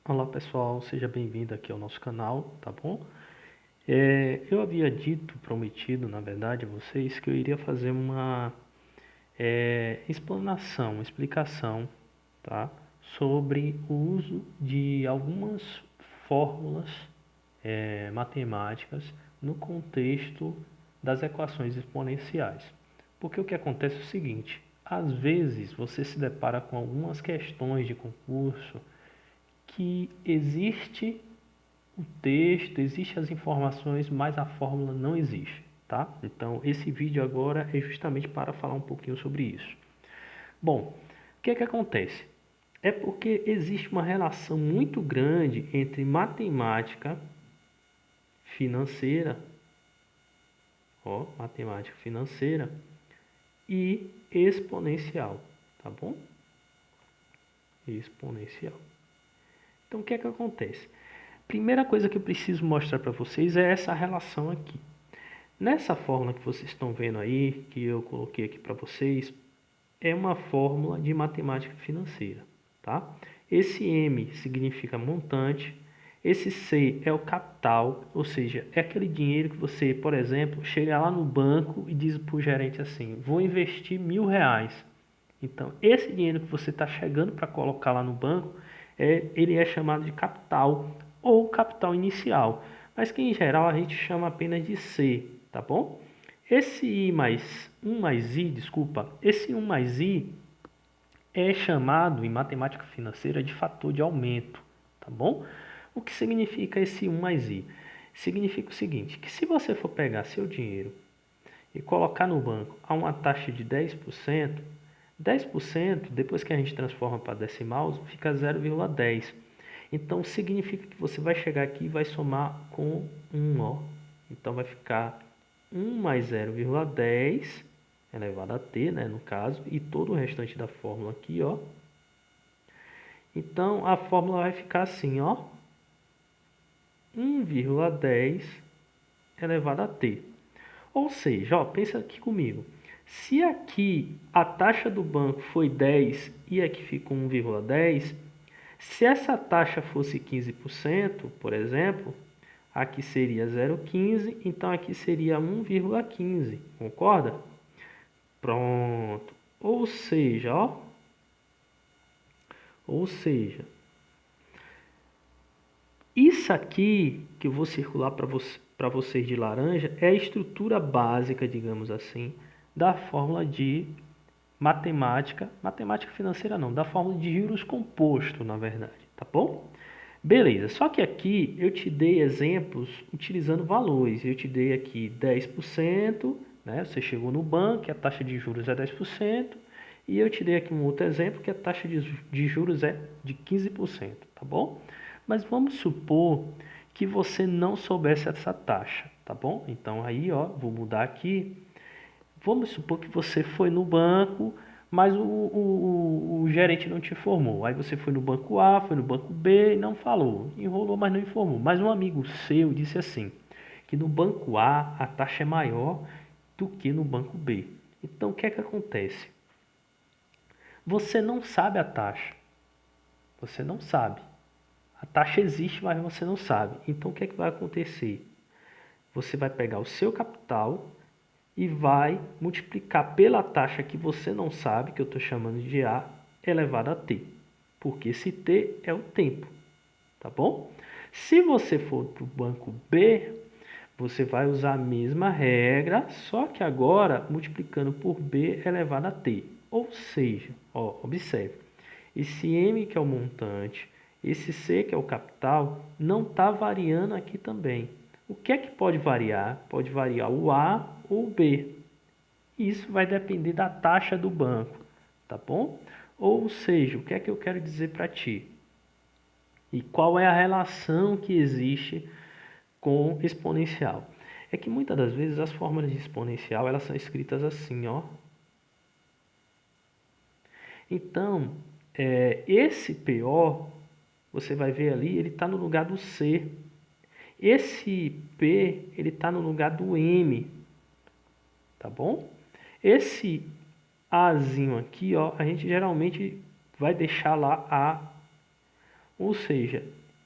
Olá pessoal, seja bem-vindo aqui ao nosso canal, tá bom? Eu havia prometido, na verdade, a vocês que eu iria fazer uma explicação, tá? Sobre o uso de algumas fórmulas matemáticas no contexto das equações exponenciais. Porque o que acontece é o seguinte, às vezes você se depara com algumas questões de concurso que existe o texto, existem as informações, mas a fórmula não existe, tá? Então, esse vídeo agora é justamente para falar um pouquinho sobre isso. Bom, o que é que acontece? É porque existe uma relação muito grande entre matemática financeira, matemática financeira e exponencial, tá bom? Exponencial. Então, o que é que acontece? Primeira coisa que eu preciso mostrar para vocês é essa relação aqui. Nessa fórmula que vocês estão vendo aí, que eu coloquei aqui para vocês, é uma fórmula de matemática financeira, tá? Esse M significa montante, esse C é o capital, ou seja, é aquele dinheiro que você, por exemplo, chega lá no banco e diz para o gerente assim, vou investir R$ 1.000. Então, esse dinheiro que você está chegando para colocar lá no banco, ele é chamado de capital ou capital inicial, mas que em geral a gente chama apenas de C, tá bom? Esse I mais 1 mais I, desculpa, esse 1 mais I é chamado em matemática financeira de fator de aumento, tá bom? O que significa esse 1 mais I? Significa o seguinte, que se você for pegar seu dinheiro e colocar no banco a uma taxa de 10%, 10% depois que a gente transforma para decimal, fica 0,10. Então significa que você vai chegar aqui e vai somar com 1, ó. Então vai ficar 1 mais 0,10 elevado a t, né, no caso, e todo o restante da fórmula aqui, ó. Então a fórmula vai ficar assim, ó. 1,10 elevado a t. Ou seja, ó, pensa aqui comigo. Se aqui a taxa do banco foi 10 e aqui ficou 1,10, se essa taxa fosse 15%, por exemplo, aqui seria 0,15, então aqui seria 1,15, concorda? Pronto. Ou seja, isso aqui que eu vou circular para vocês de laranja é a estrutura básica, digamos assim, da fórmula de matemática financeira não, da fórmula de juros composto, na verdade, tá bom? Beleza, só que aqui eu te dei exemplos utilizando valores. Eu te dei aqui 10%, né? Você chegou no banco, a taxa de juros é 10%, e eu te dei aqui um outro exemplo que a taxa de juros é de 15%, tá bom? Mas vamos supor que você não soubesse essa taxa, tá bom? Então aí, ó, vou mudar aqui. Vamos supor que você foi no banco, mas o gerente não te informou. Aí você foi no banco A, foi no banco B e não falou. Enrolou, mas não informou. Mas um amigo seu disse assim, que no banco A a taxa é maior do que no banco B. Então o que é que acontece? Você não sabe a taxa. Você não sabe. A taxa existe, mas você não sabe. Então o que é que vai acontecer? Você vai pegar o seu capital e vai multiplicar pela taxa que você não sabe, que eu estou chamando de A, elevado a T. Porque esse T é o tempo, tá bom? Se você for para o banco B, você vai usar a mesma regra, só que agora multiplicando por B elevado a T. Ou seja, ó, observe, esse M que é o montante, esse C que é o capital, não está variando aqui também. O que é que pode variar? Pode variar o A ou o B. Isso vai depender da taxa do banco, tá bom? Ou seja, o que é que eu quero dizer para ti? E qual é a relação que existe com exponencial? É que muitas das vezes as fórmulas de exponencial elas são escritas assim, ó. Então, esse PO, você vai ver ali, ele está no lugar do C. Esse P, ele está no lugar do M, tá bom? Esse Azinho aqui, ó, a gente geralmente vai deixar lá A Ou seja,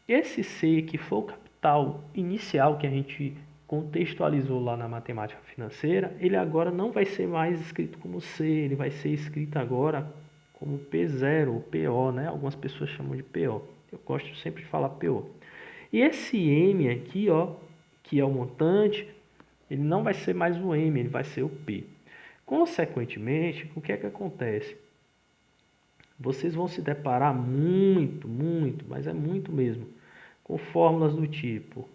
esse C que foi o capital inicial que a gente contextualizou lá na matemática financeira, ele agora não vai ser mais escrito como C, ele vai ser escrito agora como P0 ou PO, né? Algumas pessoas chamam de PO. Eu gosto sempre de falar PO. E esse M aqui, ó, que é o montante, ele não vai ser mais o M, ele vai ser o P. Consequentemente, o que é que acontece? Vocês vão se deparar muito, mas é muito mesmo, com fórmulas do tipo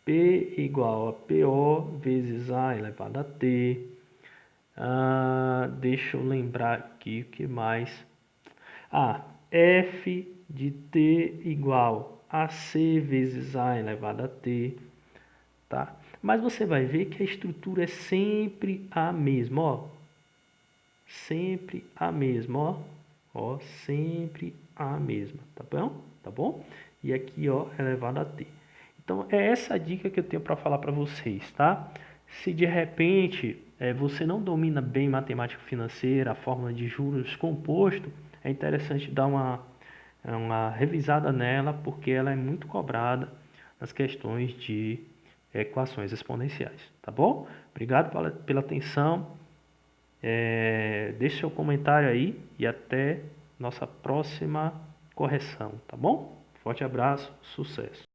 P igual a PO vezes A elevado a T. Deixa eu lembrar aqui o que mais. F de T igual a C vezes A elevado a T. Tá? Mas você vai ver que a estrutura é sempre a mesma, ó. Sempre a mesma, ó. Ó, sempre a mesma, tá bom? Tá bom? E aqui, ó, elevado a T. Então, é essa dica que eu tenho para falar para vocês, tá? Se de repente você não domina bem matemática financeira, a fórmula de juros composto, é interessante dar uma revisada nela, porque ela é muito cobrada nas questões de equações exponenciais, tá bom? Obrigado pela atenção. Deixe seu comentário aí e até nossa próxima correção, tá bom? Forte abraço, sucesso!